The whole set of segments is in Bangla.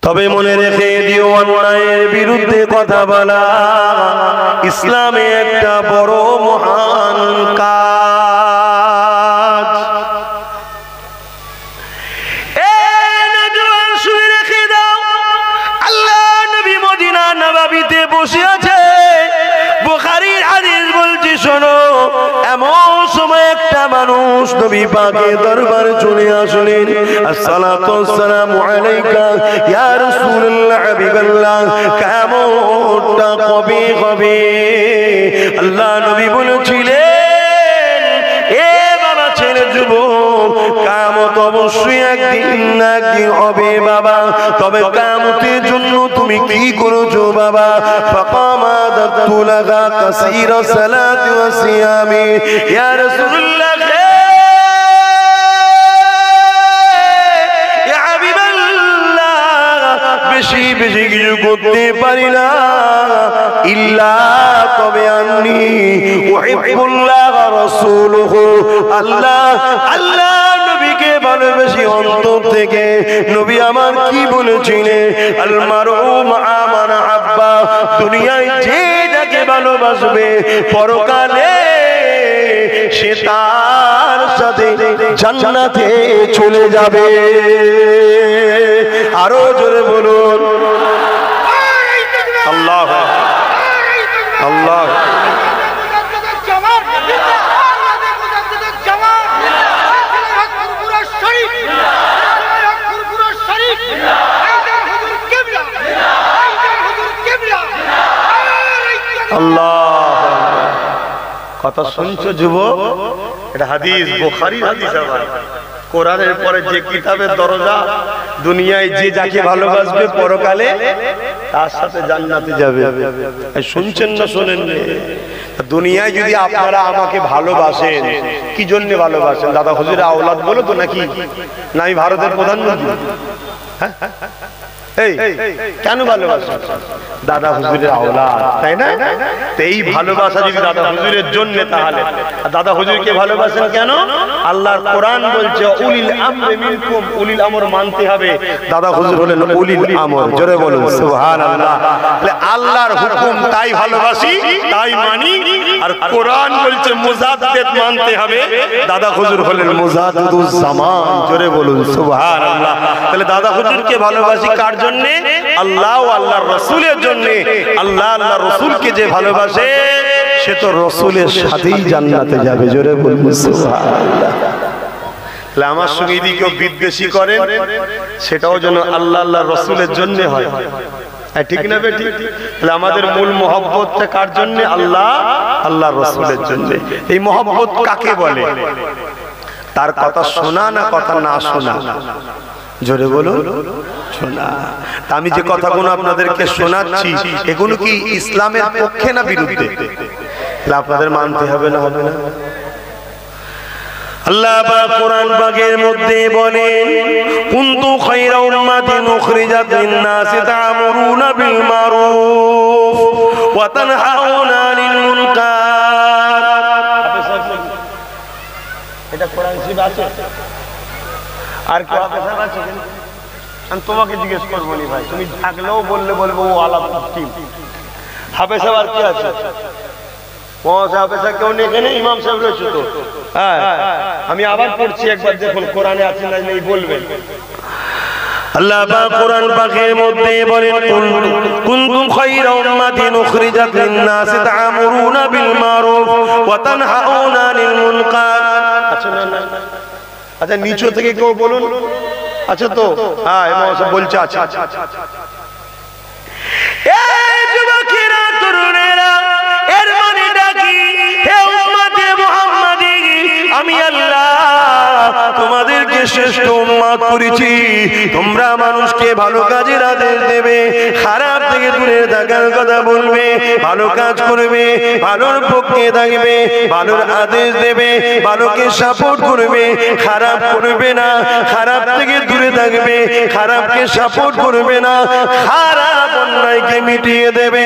তবে মনে রেখে দিও, অন্যায়ের বিরুদ্ধে কথা বলা ইসলামে একটা বড় মহান কাজ। শুনে রেখে দাও, আল্লাহ নবী মদিনা নববীতে বসে আছে, বুখারীর হাদিস বলছি শোনো। এমন সময় একটা মানুষ নবী পাকের দরবারে চলে আসলেন। আসসালাতু ওয়াসসালামু আলাইকা ইয়া রাসূলুল্লাহ হাবিবাল্লাহ, কিয়ামতটা কবে হবে? আল্লাহ নবী বলেছিলেন, এ বাবা ছেলে যুবক, কিয়ামত অবশ্যই একদিন না একদিন হবে বাবা, তবে কিয়ামতের জন্য তুমি কি করেছো বাবা? ফাকামা দাতুলাগা কাসীরা সালাতি ওয়া সিয়ামি, ইয়া রাসূলুল্লাহ ইয়া হাবিবাল্লাহ, বেশি বেশি কিছু করতে পারি না, ইল্লা তবে আন্নি উহিব্বুল্লাহ ওয়া রাসূলুহু, আল্লাহ আল্লাহ নবীকে ভালোবাসি অন্তর থেকে। নবী আমার কি বলেছিলেন? আল মারউ মা মান আহাব্বা, দুনিয়ায় যে যাকে ভালোবাসবে পরকালে সে তার সাথে জান্নাতে চলে যাবে। আরো জোরে বলুন আল্লাহ আল্লাহ। কথা শুনছো যুবক? এটা হাদিস, বুখারীর হাদিস। আবার কোরআনের পরে যে কিতাবের দরজা, দুনিয়ায় যে যাকে ভালোবাসবে পরকালে তার সাথে জান্নাতে যাবে। শুনছেন না শোনেন? দুনিয়ায় যদি আপনারা আমাকে ভালোবাসেন, কি জন্য ভালোবাসেন? দাদা হুজুরের আওলাদ বলো তো নাকি? না আমি ভারতের প্রধানমন্ত্রী? হ্যাঁ, এই কেন ভালোবাসেন? দাদা হুজুরের আওলাদ, তাই না? এই ভালোবাসা যদি দাদা হুজুরের জন্য, তাহলে দাদা হুজুরকে ভালোবাসেন কেন? আল্লাহর কোরআন বলছে উলিল আমরি মিনকুম, উলিল আমর মানতে হবে। দাদা হুজুর হলেন উলিল আমর, জোরে বলুন সুবহানাল্লাহ। তাহলে আল্লাহর হুকুম তাই ভালোবাসি, তাই মানি। আর কোরআন বলছে মুজাদ্দিদ মানতে হবে, দাদা হুজুর হলেন মুজাদ্দিদুজ জামান, জোরে বলুন সুবহানাল্লাহ। তাহলে দাদা হুজুরকে ভালোবাসি কার জন্য? আল্লাহ ও আল্লাহর রাসূলের জন্য। আল্লাহ আল্লাহর রাসূলকে যে ভালোবাসে সে তো রাসূলের সাথেই জান্নাতে যাবে, জোরে বলুন সুবহানাল্লাহ। তাহলে আমার সঙ্গে যদি কেউ বিদ্বেষী করেন, সেটাও যেন আল্লাহ আল্লাহর রাসূলের জন্য হয়, ঠিক না বেটি? তাহলে আমাদের মূল মহব্বতটা কার জন্য? আল্লাহ আল্লাহর রাসূলের জন্য। এই মহব্বত কাকে বলে? তার কথা শোনা না কথা না শোনা? জোরে বলুন শোনা। আমি যে কথাগুলো আপনাদেরকে শোনাচ্ছি, এগুলো কি ইসলামের পক্ষে না বিরুদ্ধে? আপনাদের মানতে হবে না, হবে না? আল্লাহ পাক কোরআন পাকের মধ্যে বলেন, কুনতু খায়রা উম্মাতিন উখরিজাত লিন-নাসি তা'মুরুনা বিল মারুফ ওয়া তানহাউনা আনিল মুনকার। এটা কোরআন শরীফ আছে? আর কি হাফেজা আছে? আমি তোমাকে জিজ্ঞেস করবো নি ভাই, তুমি থাকলেও বললে বলবো ও আলাপ টিম। হাফেজা আর কি আছে? হাফেজা কেউ নেই এখানে? ইমাম সাহেব রয়েছে তো? হ্যাঁ, আমি আবার পড়ছি একবার, দেখুন কোরআনে আছে না নেই বলবেন। আল্লাহ পাক কোরআন পাকের মধ্যে বলেন, কুনতুম খায়রা উম্মাতিন উখরিজাত লিন-নাসি তা'মুরুনা বিল মারুফ ওয়া তানহাউনা আনিল মুনকার। আচ্ছা না না, আচ্ছা নিচু থেকে কেউ বলুন, আচ্ছা তো? হ্যাঁ, ইমাম সাহেব বলছে আছে। এই যুবকেরা, তরুণেরা, এর মানেটা কি? হে উম্মতে মুহাম্মাদি, আমি আল্লাহ তোমাদেরকে শ্রেষ্ঠ উম্মত করেছি। তোমরা মানুষকে ভালো কাজের আদেশ দেবে, খারাপ থেকে দূরে থাকার কথা বলবে, ভালো কাজ করবে, ভালোর পক্ষে থাকবে, ভালোর আদেশ দেবে, ভালোকে সাপোর্ট করবে, খারাপ করবে না, খারাপ থেকে দূরে থাকবে, খারাপকে সাপোর্ট করবে না, খারাপ অন্যায়কে মিটিয়ে দেবে।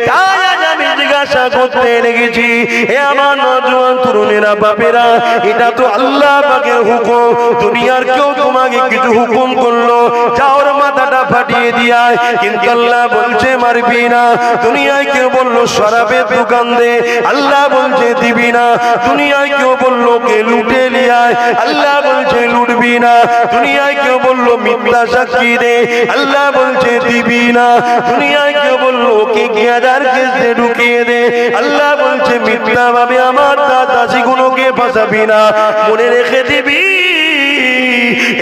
তাই আজ আমি জিজ্ঞাসা করতে লেগেছি, হে আমার নওজোয়ান তরুণেরা বাপেরা, এটা তো আল্লাহ পাকের হুকুম। দুনিয়ার কেউ তোমাকে কিছু হুকুম করলো, যাওর মাথাটা ফাটিয়ে দিয়ায়, কিন্তু আল্লাহ বলছে মারবি না। দুনিয়ায় কেউ বললো শরাবের দোকান দে, আল্লাহ বলছে দিবি না। দুনিয়ায় কেউ বললো কে লুটে লিয়ায়, আল্লাহ বলছে লুটবি না। দুনিয়ায় কেউ বললো মিথ্যা সাক্ষী দে, আল্লাহ বলছে দিবি না। দুনিয়ায় কেউ বললো কে গেঁজার কেসে ঢুকিয়ে দে, আল্লাহ বলছে মিথ্যা ভাবে আমার দাদাজি গুলোকে ফাঁসাবি না। মনে রেখে দিবি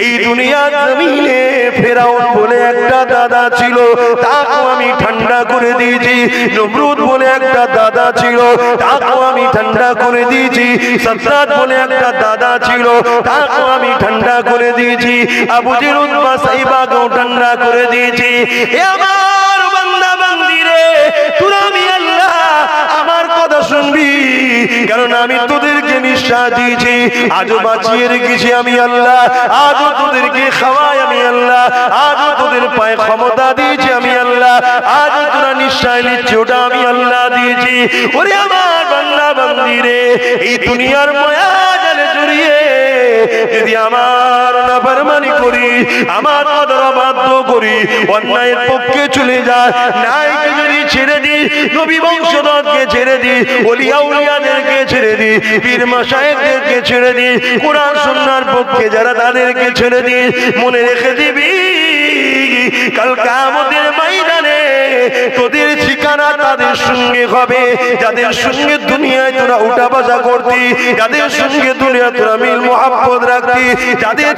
এই দুনিয়ার জমিনে ফেরাউন বলে একটা দাদা ছিল, তাকেও আমি ঠান্ডা করে দিয়েছি। নমরুদ বলে একটা দাদা ছিল, তাকেও আমি ঠান্ডা করে দিয়েছি। সাদ্দাত বলে একটা দাদা ছিল, তাকেও আমি ঠান্ডা করে দিয়েছি। আবু জেহেল উতবা সাইবাকেও ঠান্ডা করে দিয়েছি। এ আমার বান্দা বান্দি রে, তোরা আমি আল্লাহ আমার কথা শুনবি, কারণ আমি তোদেরকে নিঃশ্বাস দিয়েছি, আজও বাঁচিয়ে রেখেছি আমি আল্লাহ, আজও তোদেরকে খাওয়াই আমি আল্লাহ, আজও তোদের পায়ে ক্ষমতা দিয়েছি আমি আল্লাহ, আজও তোরা নিঃশ্বাস নিচ্ছি ওটা আমি আল্লাহ দিয়েছি। ওরে আমার বান্দা বান্দি রে, এই দুনিয়ার মায়া জালে জড়িয়ে যদি আমার নাফরমানি করি, আমার কদর অবাধ্য করি, অন্যায়ের পক্ষে চলে যায়, নাইকে যদি ছেড়ে দিই, নবী বংশধরকে ছেড়ে দিই, ওলিয়া উলিয়াদেরকে ছেড়ে দিই, পীর মাশায়েখদেরকে ছেড়ে দিই, কোরআন সুন্নাহর পক্ষে যারা তাদেরকে ছেড়ে দিই, মনে রেখে দিবি কাল কিয়ামতের ময়দানে তোদের ঠিকানা তাদের সঙ্গে হবে যাদের সঙ্গে দুনিয়ায় তোরা উঠা বসা করতি, যাদের সঙ্গে দুনিয়া তোরা মিল মোহাব্বত রাখতি, যাদের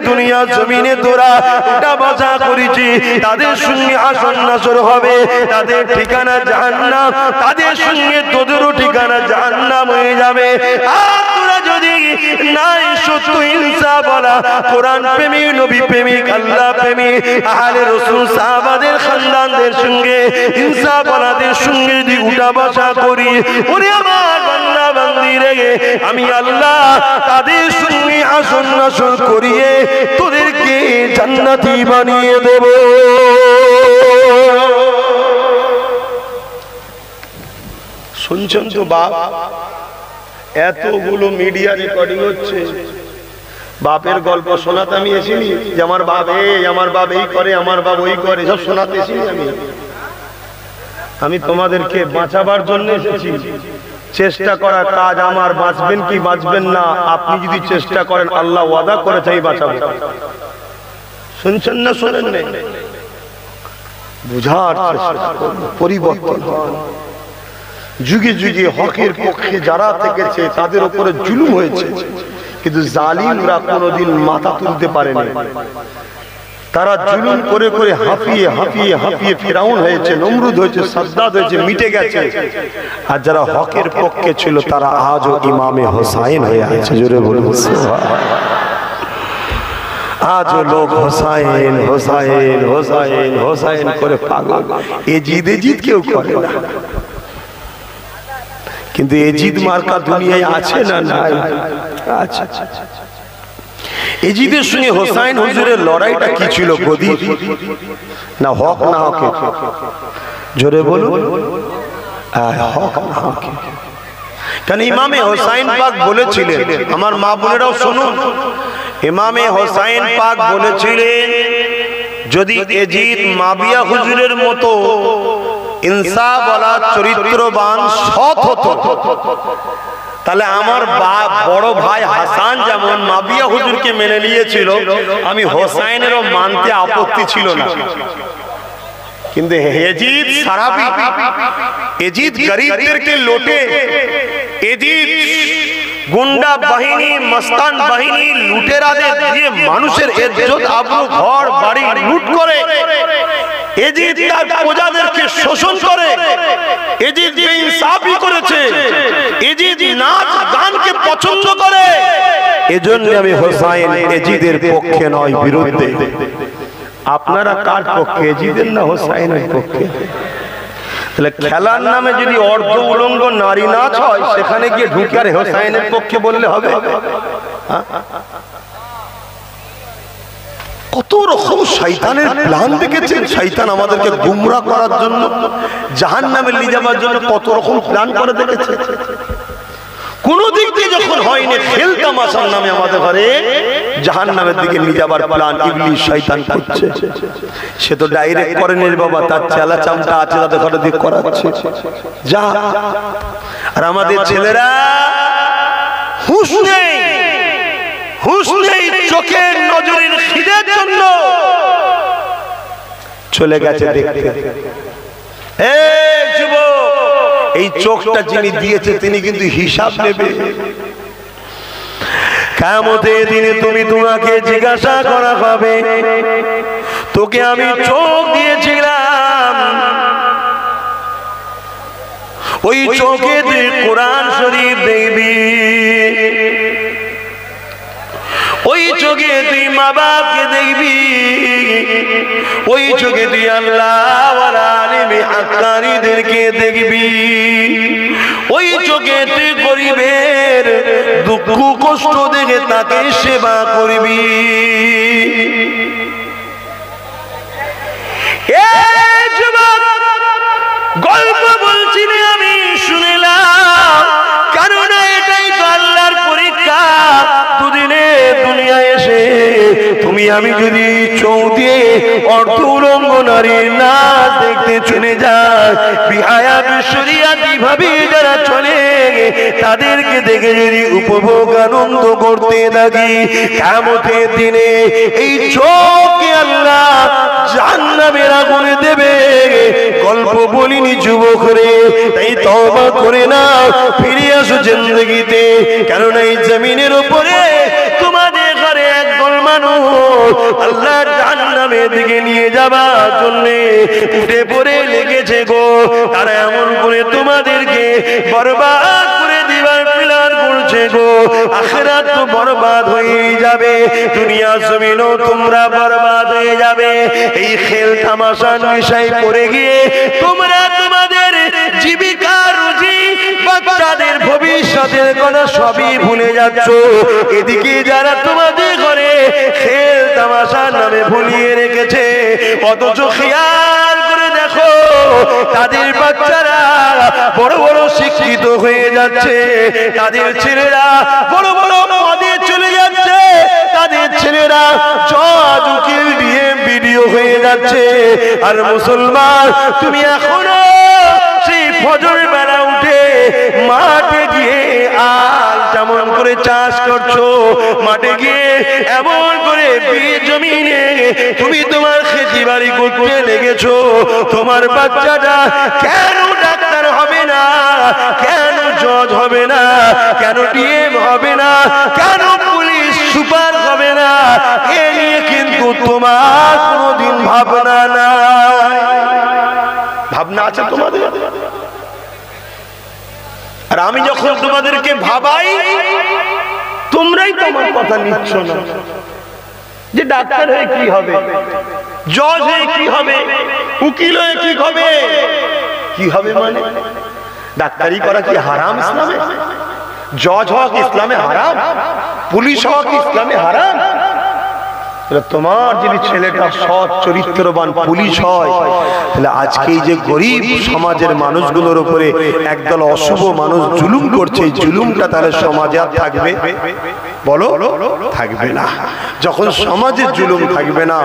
দুনিয়া জমিনে তোরা উঠা বসা করেছি, তাদের সঙ্গে আসন নাসর হবে, তাদের ঠিকানা জাহান্নাম, তাদের সঙ্গে তোদেরও ঠিকানা জাহান্নাম হয়ে যাবে। আর তোরা যদি নাই সত্য ইনসাফ বলা, কোরআন প্রেমিক, নবী প্রেমিক, আল্লাহ প্রেমিক, আহলে রাসূল সাহাবাদের খানদানদের সঙ্গে ইনসাফ ওয়ালাদের সঙ্গে যদি উঠা বসা করি, ওরে আমার বান্দা বান্দি রে, আমি আল্লাহ তাদের সঙ্গে আসন নাসর করিয়ে তোদেরকে জান্নাতি বানিয়ে দেব। শুনছেন তো বাপ, এতগুলো মিডিয়া রেকর্ডিং হচ্ছে, বাপের গল্প শোনাতে আমি এসিনি যে আমার বাপ আমার বাপ এই করে, আমার বাপ ওই করে, সব শোনাতে এসিনি আমি তোমাদেরকে বাঁচাবার জন্য এসেছি। চেষ্টা করার কাজ আমার, বাঁচবেন কি বাঁচবেন না আপনি যদি চেষ্টা করেন, আল্লাহ ওয়াদা করেছে এই বাঁচাবো। শুনছেন না শোনেন না? বুঝার চেষ্টা করুন, পরিবর্তন হয়। যুগে যুগে হকের পক্ষে যারা থেকেছে তাদের উপরে জুলুম হয়েছে, কিন্তু জালিমরা কোনোদিন মাথা তুলতে পারেনি। তারা জুলুম করে করে হাঁপিয়ে হাঁপিয়ে হাঁপিয়ে ফিরাউন হয়েছে, নমরুদ হয়েছে, সাদ্দাত হয়েছে, মিটে গেছে। আর যারা হকের পক্ষে ছিল তারা আজও ইমামে হোসাইন হয়ে আছে। জোরে বলুন আজও লোক হোসাইন হোসাইন হোসাইন হোসাইন করে পাগল। এজিদ এজিদ কেউ করে না, কিন্তু এজিদ মার্কা দুনিয়ায় আছে না নাই? আছে। এজিদের সঙ্গে হোসাইন হুজুরের লড়াইটা কি ছিল? গদি না হক না হকে? জোরে বলুন, হক না হকে। কারণ ইমামে হোসাইন পাক বলেছিলেন, আমার মা বোনেরাও শুনুন, ইমামে হোসাইন পাক বলেছিলেন, যদি এজিদ মাবিয়া হুজুরের মতো ইনসাফ ওয়ালা চরিত্রবান সৎ হতো, তাহলে আমার বড় ভাই হাসান যেমন মাবিয়া হুজুরকে মেনে নিয়েছিল, আমি হোসাইনেরও মানতে আপত্তি ছিল না। কিন্তু এজিদ সারাবি, এজিদ গরিবদেরকে লোটে, এজিদ গুন্ডা বাহিনী, মস্তান বাহিনী, লুটেরাদের দিয়ে মানুষের ইজ্জত আবরু ঘর বাড়ি লুট করে, এজিদ তার প্রজাদেরকে শোষণ করে, এজিদ বেইনসাফি করেছে, এজিদ নাচ গানকে পছন্দ করে। এজন্য আমি হোসাইন এজিদের পক্ষে নয়, বিরুদ্ধে। আপনারা কার পক্ষে? এজিদের না হোসাইনের পক্ষে? তাহলে খেলার নামে যদি অর্ধ উলঙ্গ নারী নাচ হয়, সেখানে গিয়ে ঢুকে আর হোসাইনের পক্ষে বললে হবে? কত রকম শয়তানের প্ল্যান দেখেছেন। শয়তান আমাদেরকে গুমরাহ করার জন্য, জাহান্নামে নিয়ে যাওয়ার জন্য কত রকম প্ল্যান করে দেখেছে। কোন দিক দিয়ে যখন হয়নি, খেল তামাশার নামে আমাদের ঘরে জাহান্নামের দিকে নিয়ে যাবার প্ল্যান ইবলিস শয়তান করছে। সে তো ডাইরেক্ট করেনি বাবা, তার চেলা চামটা আছে তাদের ঘরে দিয়ে করাচ্ছে। যা, আর আমাদের ছেলেরা হুঁশ নেই, হুঁশ নেই, চোখের নজরের খিদের জন্য চলে গেছে দেখতে। এই যুবক, এই চোখটা যিনি দিয়েছে তিনি কিন্তু হিসাব নেবে। কিয়ামতের দিনে তোমাকে জিজ্ঞাসা করা হবে, তোকে আমি চোখ দিয়েছিলাম, ওই চোখে তুই কোরআন শরীফ দেখবি, ওই চোখে তুই মা বাপকে দেখবি, ওই চোখে তুই আল্লাহ ওয়ালা আলিমে হাক্কানীদেরকে দেখবি, ওই চোখে তুই গরিবের দুঃখ কষ্ট দেখে তাকে সেবা করবি। এই যুবক, গল্প বলছি না আমি, শুনলাম, কারণ এটাই তো আল্লাহর পরীক্ষা। দুদিনে দুনিয়ায় এসে তুমি আমি যদি চৌদিয়ে অর্থ উলঙ্গ নারীর নাচ দেখতে চলে যাই, বিহায়া বিশ্বরিয়াতি ভাবে যারা চলে, তাদেরকে দেখে যদি উপভোগ আনন্দ করতে থাকি, কিয়ামতের দিনে এই চোখকে আল্লাহ জাহান্নামের আগুনে দেবে। গল্প বলিনি যুবক রে, তাই তওবা করে নাও, ফিরে আসো জিন্দেগিতে। কারণ এই জমিনের উপরে তোমাদের ঘরে একদল মানুষ আল্লাহর জাহান্নামের দিকে নিয়ে যাবার জন্য উঠে পড়ে লেগেছে গো। তারা এমন করে তোমাদেরকে বরবাদ করে দিবার প্ল্যান করছে গো। আখিরাত তো বরবাদ হয়ে যাবে, দুনিয়া জমিনও তোমরা বরবাদ হয়ে যাবে। এই খেল তামাশার নেশায় পড়ে গিয়ে তোমরা তোমাদের জীবিকা, রুজি, বাচ্চাদের ভবিষ্যতের কথা সবই ভুলে যাচ্ছ। এদিকে যারা তোমাদের ঘরে খেল তামাশার নামে ভুলিয়ে রেখেছে, অথচ খেয়াল করে দেখো তাদের বাচ্চারা বড় বড় শিক্ষিত হয়ে যাচ্ছে, তাদের ছেলেরা বড় বড় পদে চলে যাচ্ছে, তাদের ছেলেরা জজ, উকিল, ডিএম, বিডিও হয়ে যাচ্ছে। আর মুসলমান, তুমি এখনো সেই ফজর বেলা উঠে মাঠে গিয়ে আল যেমন করে চাষ করছো, মাঠে গিয়ে এমন করে জমিনে তুমি তোমার খেতি বাড়ি করতে লেগেছো। তোমার বাচ্চাটা কেন ডাক্তার হবে না, কেন জজ হবে না, কেন ডিএম হবে না, কেন পুলিশ সুপার হবে না, এ নিয়ে কিন্তু তোমার কোনোদিন ভাবনা নাই। ভাবনা আছে তোমাদের? আর আমি যখন তোমাদেরকে ভাবাই, তোমরাই তোমার কথা নিচ্ছ না। যে ডাক্তার হয়ে কি হবে, জজ হয়ে কি হবে, উকিল হয়ে কি হবে, কি হবে মানে? ডাক্তারি করা কি হারাম ইসলামে? জজ হওয়া কি ইসলামে হারাম? পুলিশ হওয়া কি ইসলামে হারাম? তোমার যদি ছেলেটা সৎ চরিত্রবান পুলিশ হয়, তাহলে আজকে এই যে গরিব সমাজের মানুষগুলোর উপরে একদল অশুভ মানুষ জুলুম করছে, এই জুলুমটা তাহলে সমাজে আর থাকবে? বলো, থাকবে না। যখন সমাজে জুলুম থাকবে না,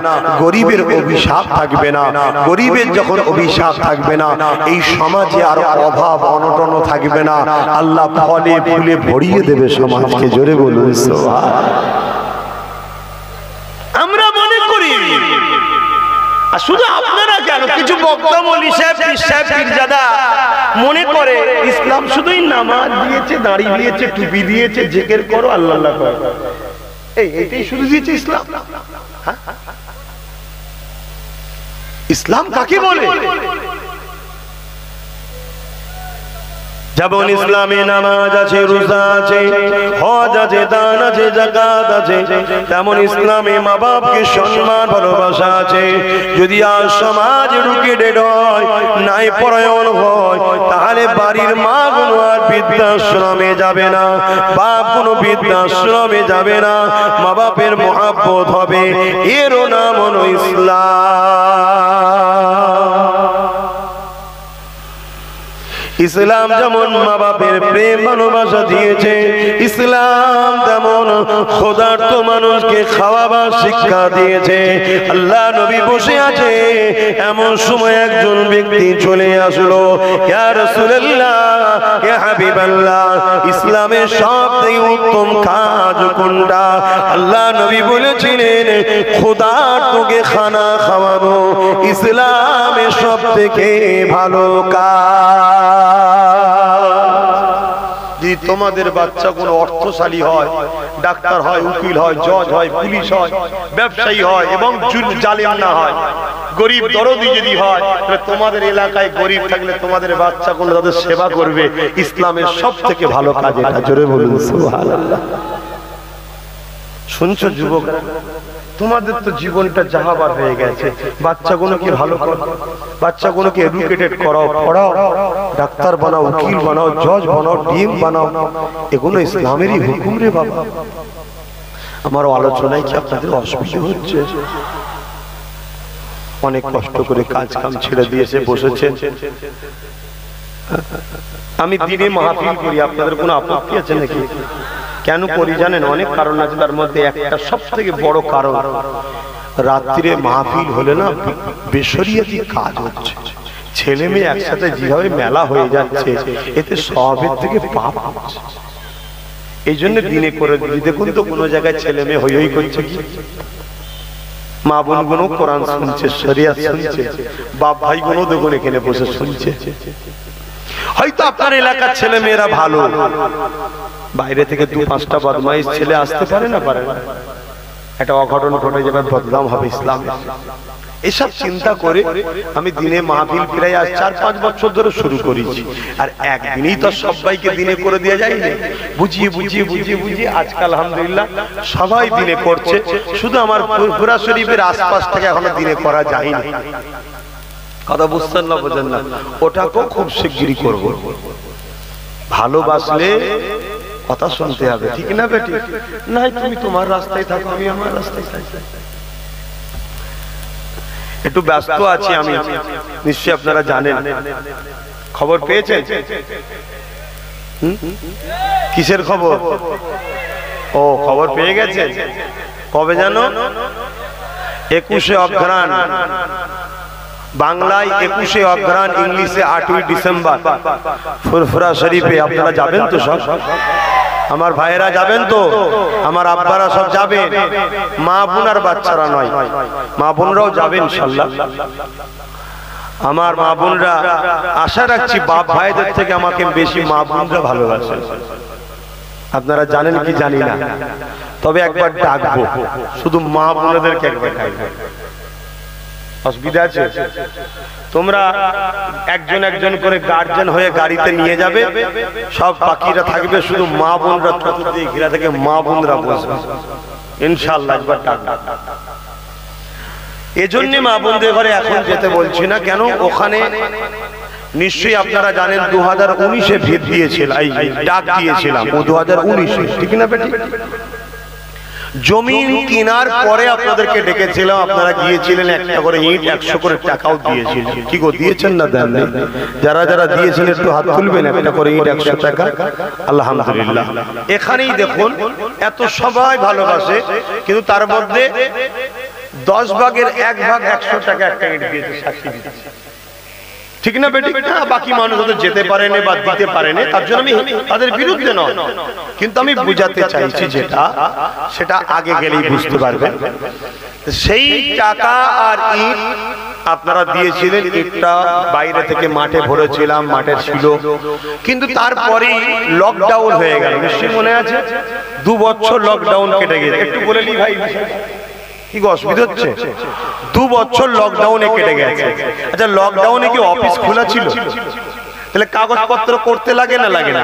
গরিবের অভিশাপ থাকবে না, গরিবের যখন অভিশাপ থাকবে না, এই সমাজে আর অভাব অনটন থাকবে না। আল্লাহ ফলে ফুলে ভরিয়ে দেবে সমাজকে। জোরে বলুন সুবহানাল্লাহ। আমরা মনে করি, আর শুধু আপনারা কেন, কিছু বক্তা মৌলভী সাহেব, পীর সাহেব, পীরজাদা মনে করে ইসলাম শুধুই নামাজ দিয়েছে, দাড়ি দিয়েছে, টুপি দিয়েছে, জিকির করো, আল্লাহ আল্লাহ করো, এইটাই শুধু দিয়েছে ইসলাম। ইসলাম কাকে বলে? যেমন ইসলামে নামাজ আছে, রোজা আছে, হজ আছে, দান আছে, যাকাত আছে, তেমন ইসলামে মা বাপকে সম্মান ভালোবাসা আছে। যদি আজ সমাজ রুকেটেড হয়, নাই পরায়ণ হয়, তাহলে বাড়ির মা কোনো আর বৃদ্ধাশ্রমে যাবে না, বাপ কোনো বৃদ্ধাশ্রমে যাবে না, মা বাপের মহব্বত হবে, এরও নাম হলো ইসলাম। ইসলাম যেমন মা বাপের প্রেম ভালোবাসা দিয়েছে, ইসলাম তেমন ক্ষুধার্ত মানুষকে খাওয়াবার শিক্ষা দিয়েছে। আল্লাহ নবী বসে আছে, এমন সময় একজন ব্যক্তি চলে আসলো, ইয়া রাসূলুল্লাহ, ইয়া হাবিবাল্লাহ, ইসলামের সবথেকে উত্তম কাজ কোনটা? আল্লাহ নবী বলেছিলেন, ক্ষুধার্তকে খানা খাওয়ানো ইসলামের সবথেকে ভালো কাজ। যদি তোমাদের বাচ্চা কোনো অর্থশালী হয়, ডাক্তার হয়, উকিল হয়, জজ হয়, পুলিশ হয়, ব্যবসায়ী হয় এবং জালেম না হয়, গরিব দরদি যদি হয়, তাহলে তোমাদের এলাকায় গরিব থাকলে তোমাদের বাচ্চা কোনো তাদের সেবা করবে, ইসলামের সব থেকে ভালো কাজ এটা। জোরে বলুন সুবহানাল্লাহ। শুনছো যুবক, তোমাদের তো জীবনটা জাহাবার হয়ে গেছে, বাচ্চাগুলোকে ভালো করো, বাচ্চাগুলোকে এডুকেটেড করাও, পড়াও, ডাক্তার বানাও, উকিল বানাও, জজ বানাও, ডিএম বানাও, এগুলো ইসলামেরই হুকুম রে বাবা। আমার আলোচনায় কি আপনাদের অসুবিধা হচ্ছে? অনেক কষ্ট করে কাজ কাম ছেড়ে দিয়েছে বসেছেন। আমি দিনে মাহফিল করি, আপনাদের কোনো আপত্তি আছে নাকি? কেন করি জানেন? অনেক কারণ আছে, তার মধ্যে একটা সব থেকে বড় কারণ, রাত্রিরে মাহফিল হলে না বেশরিয়াতি কাজ হচ্ছে, ছেলে মেয়ে একসাথে যেভাবে মেলা হয়ে যাচ্ছে, এতে সবের থেকে পাপ হচ্ছে। এই জন্য দিনে করে দিই। দেখুন তো কোনো জায়গায় ছেলে মেয়ে হই হই করছে কি? মা বোন গুলো কোরআন শুনছে, শরিয়াত শুনছে, বাপ ভাই গুলো দেখুন এখানে বসে শুনছে। হয়তো আপনার এলাকার ছেলে মেয়েরা ভালো, বাইরে থেকে 2-5টা বদমাইশ ছেলে আসতে পারে না, পারে না, একটা অঘটন ঘটে যাবে, বদনাম হবে ইসলামে। এসব চিন্তা করে আমি দিনে মাহফিল প্রায় আজ 4-5 বছর ধরে শুরু করেছি। আর একদিনই তো সবাইকে দিনে করে দেওয়া যায় না, বুঝিয়ে বুঝিয়ে বুঝিয়ে বুঝিয়ে আজকাল আলহামদুলিল্লাহ সবাই দিনে করছে। শুধু আমার ফুরফুরা শরীফের আশপাশ থেকে এখনো দিনে করা যায়নি। কথা বুঝছেন না, বোঝেন না? ওটাকেও খুব শিগগিরই করবো। ভালোবাসলে কথা শুনতে হবে, ঠিক না বেটি? নাই তুমি তোমার রাস্তায় থাকো, আমি আমার রাস্তায় থাকি। একটু ব্যস্ত আছি আমি, নিশ্চয়ই আপনারা জানেন। খবর পেয়েছেন? কিসের খবর? ও, খবর পেয়ে গেছে। কবে জানো? 21শে অঘ্রাণ, বাংলায় 21শে অঘ্রাণ, ইংলিশে 8ই ডিসেম্বর ফুরফুরা শরীফে। আপনারা যাবেন তো সব? আমার ভাইয়েরা যাবেন তো? আমার আব্বারা সব যাবেন? মা বোন আর বাচ্চারা নয়, মা বোনরাও যাবেন ইনশাআল্লাহ। আমার মা বোনরা, আশা রাখছি বাপ ভাইদের থেকে আমাকে বেশি মা বোনরা ভালোবাসে। আপনারা জানেন কি জানি না, তবে একবার ডাকবো, শুধু মা বোনদেরকে একবার ডাকবো। অসুবিধা আছে? তোমরা একজন একজন করে গার্জেন হয়ে গাড়িতে নিয়ে যাবে, সব বাকিরা থাকবে, শুধু মা বোনরা চতুর্দিকে ঘিরা থেকে মা বোনরা বসবে ইনশাআল্লাহ। একবার ডাকবো। এজন্য মা বোনদের ঘরে এখন যেতে বলছি না। কেন? ওখানে নিশ্চয়ই আপনারা জানেন 2019-এ ভিত দিয়েছিলাম, ডাক দিয়েছিলাম 2019-এ, ঠিক না বেটি? জমিন কেনার পরে আপনাদেরকে ডেকেছিলাম, আপনারা গিয়েছিলেন, একটা করে ইট 100 করে টাকাও দিয়েছিলেন। কি গো, দিয়েছেন না দেন? যারা যারা দিয়েছেন একটু হাত তুলবেন। একটা করে ইট 100 টাকা, আলহামদুলিল্লাহ। এখানেই দেখুন, এত সবাই ভালোবাসে, কিন্তু তার মধ্যে 10 ভাগের 1 ভাগ 100 টাকা একটা ইট দিয়েছে, সাক্ষী দিয়েছে, ঠিক না বেটি? বাকি মানুষ হয়তো যেতে পারেনি বা দিতে পারেনি, তার জন্য আমি তাদের বিরুদ্ধে নয়, কিন্তু আমি বুঝাতে চাইছি যেটা, সেটা আগে গেলেই বুঝতে পারবেন। সেই টাকা আর ইট আপনারা দিয়েছিলেন, ইটটা বাইরে থেকে মাঠে ভরেছিলাম, মাঠে ছিল, কিন্তু তারপরে লকডাউন হয়ে গেল। নিশ্চয়ই মনে আছে, 2 বছর লকডাউন কেটে গেছে। একটু বলে নি ভাই, কি অসুবিধা হচ্ছে? 2 বছর লকডাউনে কেটে গেছে। আচ্ছা, লকডাউনে কি অফিস খোলা ছিল? তাহলে কাগজপত্র করতে লাগে না লাগে না?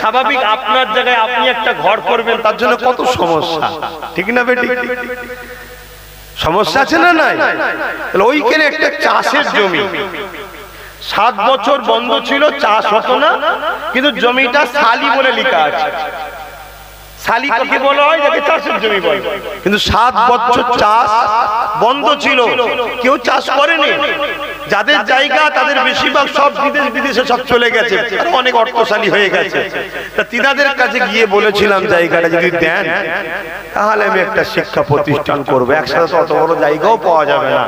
স্বাভাবিক আপনার জায়গায় আপনি একটা ঘর করবেন, তার জন্য কত সমস্যা, ঠিক না বেটি? সমস্যা আছে না নাই? তাহলে ওইখানে একটা চাষের জমি 7 বছর বন্ধ ছিল, চাষ হতো না, কিন্তু জমিটা সালি বলে লেখা আছে। সালি কাকে বলা হয়? যাকে চাষের জমি বলে। কিন্তু 7 বছর চাষ বন্ধ ছিল, কেউ চাষ করেনি। যাদের জায়গা তাদের বেশিরভাগ সব বিদেশে সব চলে গেছে, অনেক অর্থশালী হয়ে গেছে। তা তিনাদের কাছে গিয়ে বলেছিলাম জায়গাটা যদি দেন তাহলে আমি একটা শিক্ষা প্রতিষ্ঠান করবো। একসাথে তো অত বড় জায়গাও পাওয়া যাবে না।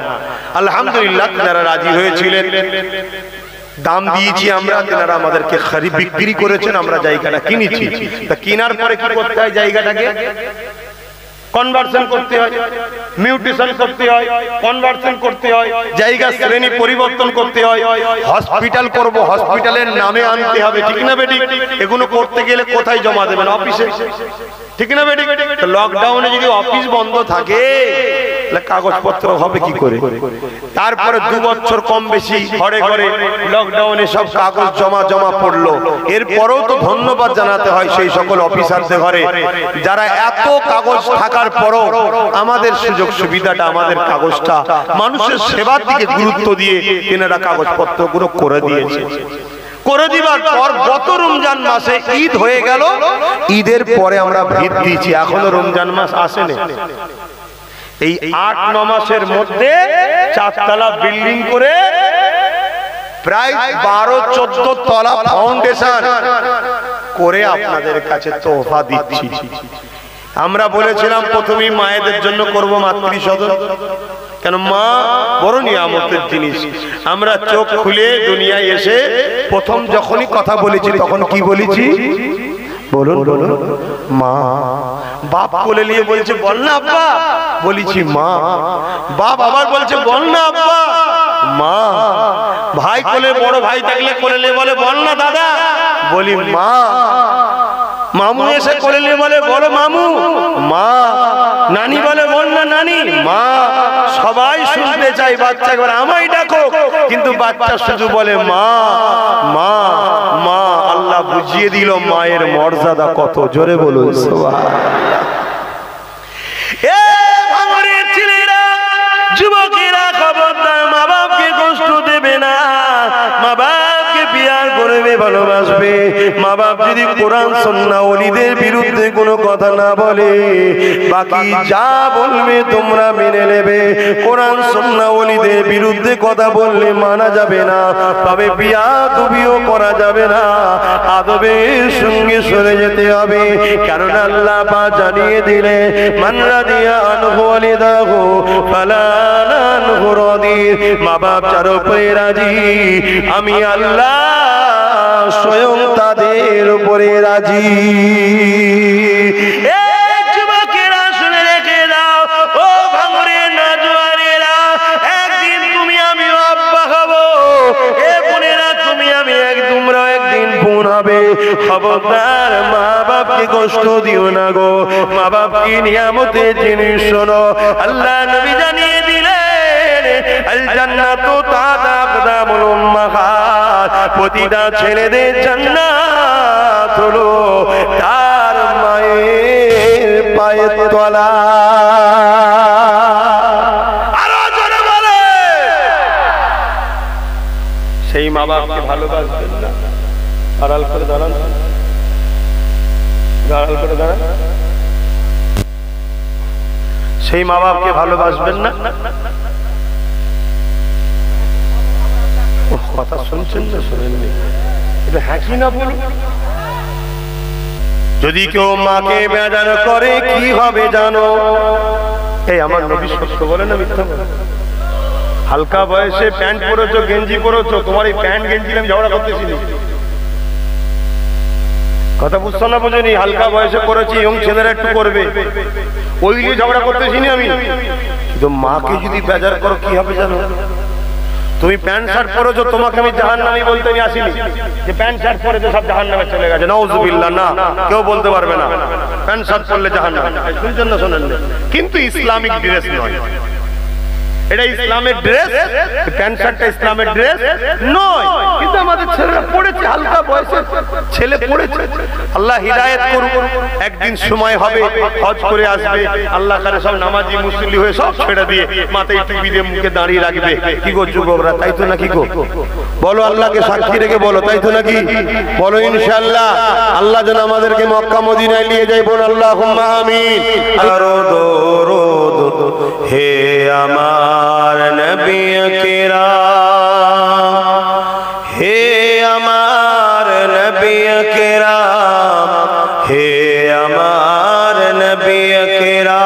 আলহামদুলিল্লাহ তিনারা রাজি হয়েছিলেন, দাম দিয়েছি আমরা, তিনারা আমাদেরকে খরিদ বিক্রি করেছেন, আমরা জায়গাটা কিনেছি। তা কেনার পরে কি করতে হয়? জায়গাটাকে কনভার্সন করতে হয়, মিউটেশন করতে হয়, কনভার্সন করতে হয়, জায়গা শ্রেণী পরিবর্তন করতে হয়, হসপিটাল করব, হসপিটালের নামে আনতে হবে, ঠিক না বেটি? এগুলো করতে গেলে কোথায় জমা দেবেন? অফিসে, ঠিক না বেটি? লকডাউনে যদি অফিস বন্ধ থাকে তাহলে কাগজপত্র হবে কি করে? তারপরে 2 বছর কম বেশি ঘরে ঘরে লকডাউনে সব কাগজ জমা পড়লো। এরপরেও তো ধন্যবাদ জানাতে হয় সেই সকল অফিসারদের ঘরে যারা এত কাগজ থাকার পরও আমাদের সুযোগ সুবিধাটা, আমাদের কাগজটা, মানুষের সেবার দিকে গুরুত্ব দিয়ে তেনারা কাগজপত্রগুলো করে দিয়েছে। করে দিবার পর গত রমজান মাসে ঈদ হয়ে গেল, ঈদের পরে আমরা ভিত দিয়েছি, এখনো রমজান মাস আসেনি। এই 8-9 মাসের মধ্যে 4 তলা বিল্ডিং করে প্রায় 12-14 তলা ফাউন্ডেশন করে আপনাদের কাছে তোহফা দিচ্ছি। আমরা বলেছিলাম প্রথমেই মায়েদের জন্য করব মাতৃ সদন, কেন মা বড় নিয়ামতের জিনিস। আমরা চোখ খুলে দুনিয়ায় এসে প্রথম যখনই কথা বলেছি তখন কি বলেছি? বলুন বলুন, মা। বাপ কোলে নিয়ে বলছে বল না আব্বা, বলেছি মা। বাপ আবার বলছে বল না আব্বা, মা। ভাই কোলে, বড় ভাই থাকলে কোলে নিয়ে বলে বল না দাদা, বলি মা। মামু এসে কোলে নিয়ে বলে বলো মামু, মা। নানি বলে বল না নানি, মা। সবাই শুনতে চাই, বাচ্চা একবার আমায় ডাকো, কিন্তু বাচ্চা শুধু বলে মা মা মা। আল্লাহ বুঝিয়ে দিল মায়ের মর্যাদা কত, জোরে বলুন সুবহানাল্লাহ। এ ভাঙরের ছেলেরা, যুবকেরা, খবরদার মা বাপকে কষ্ট দেবে না। মা বাপকে প্যার করবে, ভালোবাসবে। মা বাপ যদি কোরআন সুন্নাহ ওলিদের বিরুদ্ধে কোনো কথা না বলে, বাকি যা বলবে তোমরা মেনে নেবে। কোরআন সুন্নাহ ওলিদের বিরুদ্ধে কথা বললে মানা যাবে না, তবে বিয়াদবিও করা যাবে না, আদবের সঙ্গে সরে যেতে হবে। কারণ আল্লাহ পাক জানিয়ে দিলে মান রাদিয়া আনহু ওয়ালিদাহু ফালা নানহু রাদি। মা বাপ যার উপরে রাজি, আমি আল্লাহ স্বয়ং তাদের উপরে রাজি। যুবকেরা শুনে রেখে দাও, ও ভাঙরের নওজোয়ানেরা, একদিন তুমি আমি আব্বা হব। এ বোনেরা, তুমি আমি তোমরা একদিন বোন হবে। খবরদার মা বাপকে কষ্ট দিও না গো। মা বাপকে নিয়ামতের জিনিস শোনো। আল্লাহ নবী জানিয়ে দিলেন আল জান্নাতু তাহতা আকদামুল উম্মাহাত। প্রতিটা ছেলেদের জান্নাত হলো তার মায়ের পায়ের তলা। আরো জোরে বলে, সেই মা বাপকে ভালোবাসবেন না? আড়াল করে দাঁড়ান, আড়াল করে দাঁড়ান। সেই মা বাপকে ভালোবাসবেন না? কথা শুনছেন না শোনেননি? এটা হ্যাঁ কি না বলুন। যদি কেউ মাকে বেজার করে কি হবে জানো? এই আমার নবী সত্য বলে না মিথ্যা বলে? হালকা বয়সে প্যান্ট পরেছো, গেঞ্জি পরেছো, তোমার এই প্যান্ট গেঞ্জি আমি ঝগড়া করতেছি। কথা বুঝছো না? বোঝেনি? হালকা বয়সে করেছি, এবং ছেলেরা একটু করবে, ওই নিয়ে ঝগড়া করতেছি না আমি। কিন্তু মাকে যদি বেজার করো কি হবে জানো? তুমি প্যান্ট শার্ট পরেছো, তোমাকে আমি জাহান্নামী বলতে আমি আসিনি যে প্যান্ট শার্ট পরেছো সব জাহান্নামে চলে গেছে। নাউযুবিল্লাহ, না, কেউ বলতে পারবে না প্যান্ট শার্ট পরলে জাহান্নামে। শুনছেন না? শোনেন না? কিন্তু ইসলামিক ড্রেস নয়। এটা ইসলামের ড্রেস, প্যান্ট শার্টটা ইসলামের ড্রেস নয়, কিন্তু আমাদের ছেলেরা পড়েছে, হালকা বয়সের ছেলে পড়েছে। আল্লাহ হিদায়াত করুন। একদিন সময় হবে, হজ করে আসবে, আল্লাহ করে সব নামাজি মুসল্লি হয়ে সব ছেড়ে দিয়ে মাথায় টুপি দিয়ে মুখে দাঁড়িয়ে রাখবে। কি গো যুবকরা, তাই তো নাকি গো? বলো, আল্লাহকে সাক্ষী রেখে বলো, তাই তো নাকি? বলো ইনশাআল্লাহ। আল্লাহ যেন আমাদেরকে মক্কা মদিনায় নিয়ে যায়, বল আল্লাহুম্মা আমিন। দরুদ হে আমার নবী কিরাম, হে আমার নবী কিরাম, হে আমার নবী কিরাম।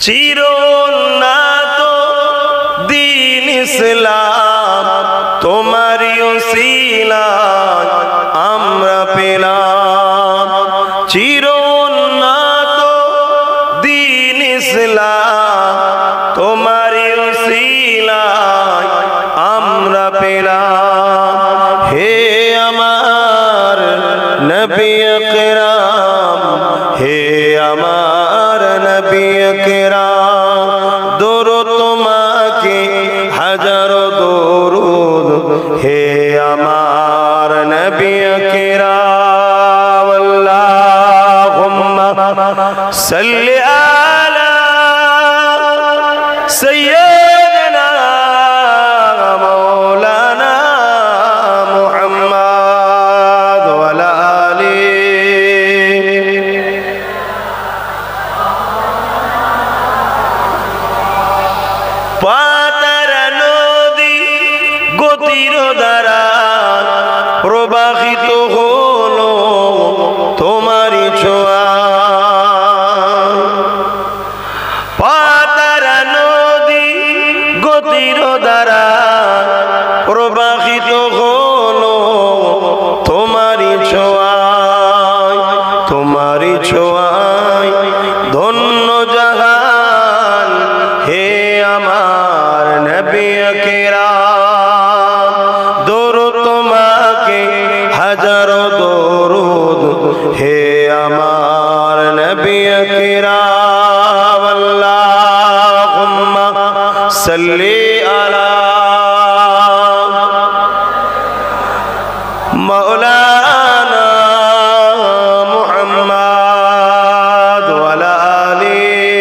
চিরোন্নত দ্বীন ইসলাম তোমারই ওসিলায় আমরা পেলাম। চিরোন্নত দ্বীন ইসলাম তোমারই ওসিলায় আমরা পেলাম। হে আমার নবী কিরাম, হে আমার নবী কিরাম, দরুদ তোমাকে হাজারো দরুদ, হে আমার নবী কিরাম। আল্লাহুম্মা সাল্লি আলা সাইয়্যিদিনা মাওলানা মুহাম্মদ ওয়া আলা আলিহি। পাতার নদী গতির দ্বারা প্রবাহিত হলো তোমারই ছোঁয়া। পাতার নদী গতির দ্বারা প্রবাহিত হলো তোমারই ছোঁয়ায়, তোমারই ছোঁয়ায় ধন্য জাহান। হে আমার নবী কিরাম, দরুদ তোমাকে হাজারো দরুদ, হে আমার নবী কিরাম। আল্লাহুম্মা সাল্লি আলা মাওলানা মুহাম্মদ ওয়া আলা আলিহি।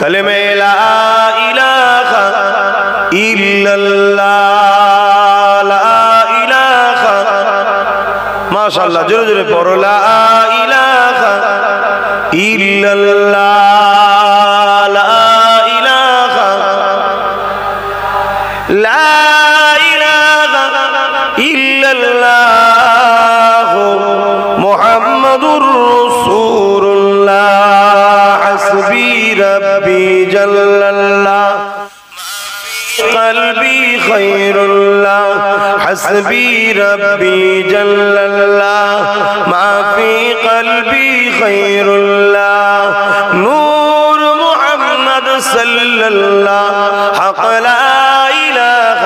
কালেমে লা ইলাহা ইল্লাল্লাহ, লা ইলাহা, মাশাআল্লাহ, জোরে জোরে পড়ো, লা ইলাহা ইল্লাল্লাহ, লা ইলাহা, লা ইলাহা ইল্লাল্লাহ মুহাম্মাদুর রাসূলুল্লাহ। হাসবি রাব্বি জাল্লাল্লাহ قلبي خير الله، حسبي ربي جل الله، ما في قلبي خير الله، نور محمد صلى الله، حق لا إله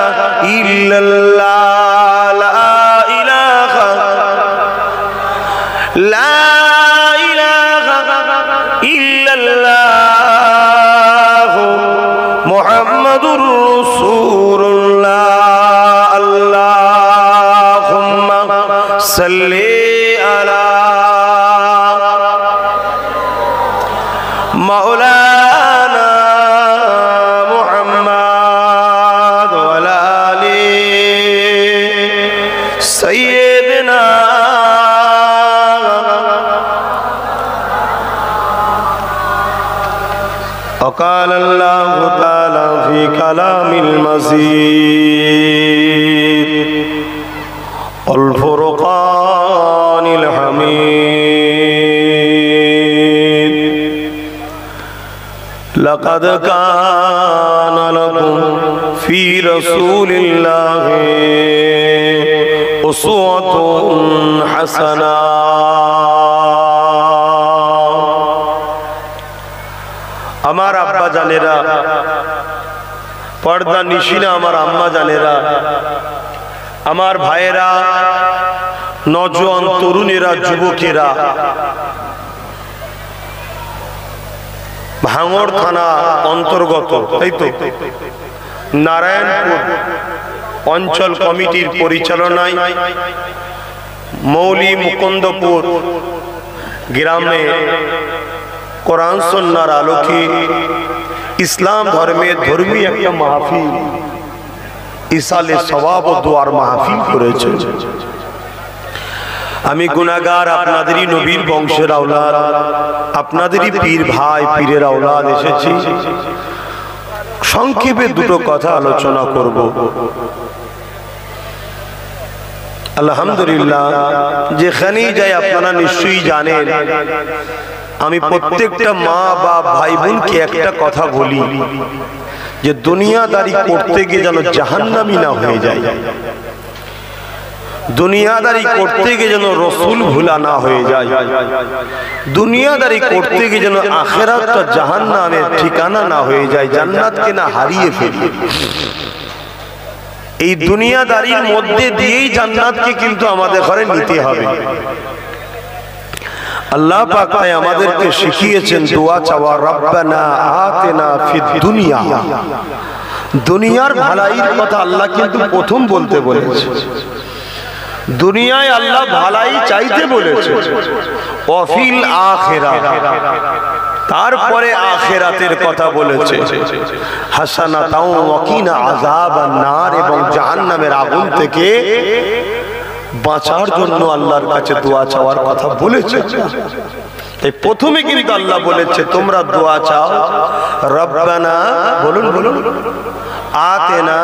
إلا الله، لا إله، لا إله إلا الله محمد رسول الله. اللهم صل على مولانا محمد وعلى آله سيدنا. وقال الله تعالى في كلام المزيد الفرقان الحميد لقد كان لكم في رسول الله أسوة حسنة. আমার আব্বা জানেরা, পর্দা নিশিনা আমার আম্মা জানেরা, আমার ভাইয়েরা, নওজোয়ান তরুণেরা, যুবকেরা ভাঙড় থানা অন্তর্গত, তাই তো, নারায়ণপুর অঞ্চল কমিটির পরিচালনায় মৌলি মুকুন্দপুর গ্রামে কোরআন সুন্নাহর আলোকে ইসলাম ধর্মের ধর্মীয় একটা মাহফিল, ইসালে সওয়াব ও দোয়ার মাহফিল করেছে। আমি গুনাহগার, আপনাদেরই নবীর বংশের আওলাদ, আপনাদেরই পীর ভাই, পীরের আওলাদ এসেছি। সংক্ষেপে দুটো কথা আলোচনা করব। আলহামদুলিল্লাহ, যেখানেই যাই আপনারা নিশ্চয়ই জানেন, আমি প্রত্যেকটা মা বা ভাই বোনকে একটা কথা বলি যে দুনিয়াদারি করতে গিয়ে যেন জাহান্নামী না হয়ে যায়, দুনিয়াদারি করতে গিয়ে যেন রসুল ভুলা না হয়ে যায়, দুনিয়াদারি করতে গিয়ে যেন আখিরাতটা জাহান্নামের ঠিকানা না হয়ে যায়, জান্নাতকে না হারিয়ে ফেলি। এই দুনিয়াদারির মধ্যে দিয়েই জান্নাতকে কিন্তু আমাদের ঘরে নিতে হবে। আল্লাহ পাক তাই আমাদেরকে শিখিয়েছেন দোয়া চাওয়া, রব্বানা আতিনা ফিদ দুনিয়া। দুনিয়ার ভালাইয়ের কথা আল্লাহ কিন্তু প্রথম বলতে বলেছে। দুনিয়ায় আল্লাহ ভালাই চাইতে বলেছে, ওয়াফিল আখিরাহ, তারপরে আখিরাতের কথা বলেছে, হাসানাতাও ওয়াকিনা আযাবান নার, এবং জাহান্নামের আগুন থেকে বাঁচার জন্য আল্লাহর কাছে দোয়া চাওয়ার কথা বলেছে। তাই প্রথমে কিন্তু আল্লাহ বলেছে তোমরা দোয়া চাও, রব্বানা, বলুন বলুন, আতেনা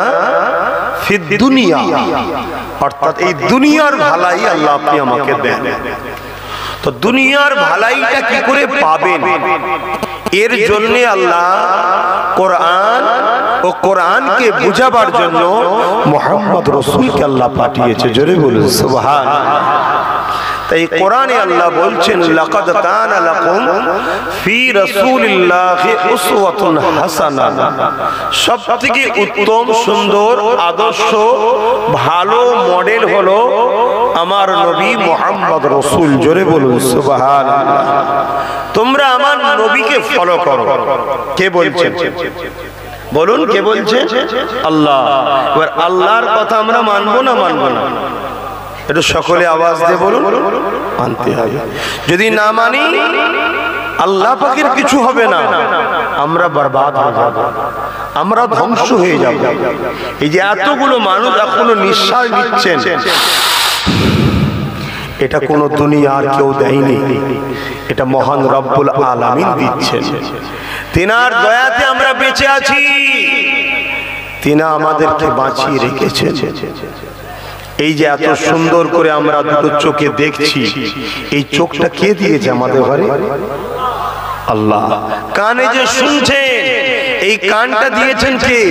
ফিদ দুনিয়া, অর্থাৎ এই দুনিয়ার ভালাই আল্লাহ আপনি আমাকে দেন। তো দুনিয়ার ভালাইটা কি করে পাবেন, এর জন্য আল্লাহ কোরআন ও কোরআনকে বুঝাবার জন্য মুহাম্মদ রাসূলকে আল্লাহ পাঠিয়েছে। জোরে বলুন সুবহানাল্লাহ। তাই কোরআনে আল্লাহ বলছেন, লাকাদ কানা লাকুম ফি রাসূলিল্লাহি উসওয়াতুন হাসানাহ, সবথেকে উত্তম, সুন্দর, আদর্শ, ভালো মডেল হলো আমার নবী মুহাম্মদ রাসূল। জোরে বলুন সুবহানাল্লাহ। তোমরা আমার নবীকে ফলো করো। কে বলছেন বলুন, কে বলছেন? আল্লাহ। এবার আল্লাহর কথা আমরা মানবো না মানবো না? একটু সকলে আওয়াজ দিয়ে বলুন, মানতে হবে। যদি না মানি আল্লাহ পাকের কিছু হবে না, আমরা বরবাদ হয়ে যাব, আমরা ধ্বংস হয়ে যাব। এই যে এতগুলো মানুষ এখনো নিঃশ্বাস নিচ্ছেন, এটা কোনো দুনিয়ার কেউ দেয়নি, এটা মহান রব্বুল আলামিন দিচ্ছেন। তিনার দয়াতে আমরা বেঁচে আছি, তিনা আমাদেরকে বাঁচিয়ে রেখেছেন। এই যে এত সুন্দর করে আমরা দুটো চোখে দেখছি, এই চোখটা কে দিয়েছে আমাদের ঘরে? আল্লাহ। কানে যে শুনছেন, এই কানটা দিয়েছেন কে?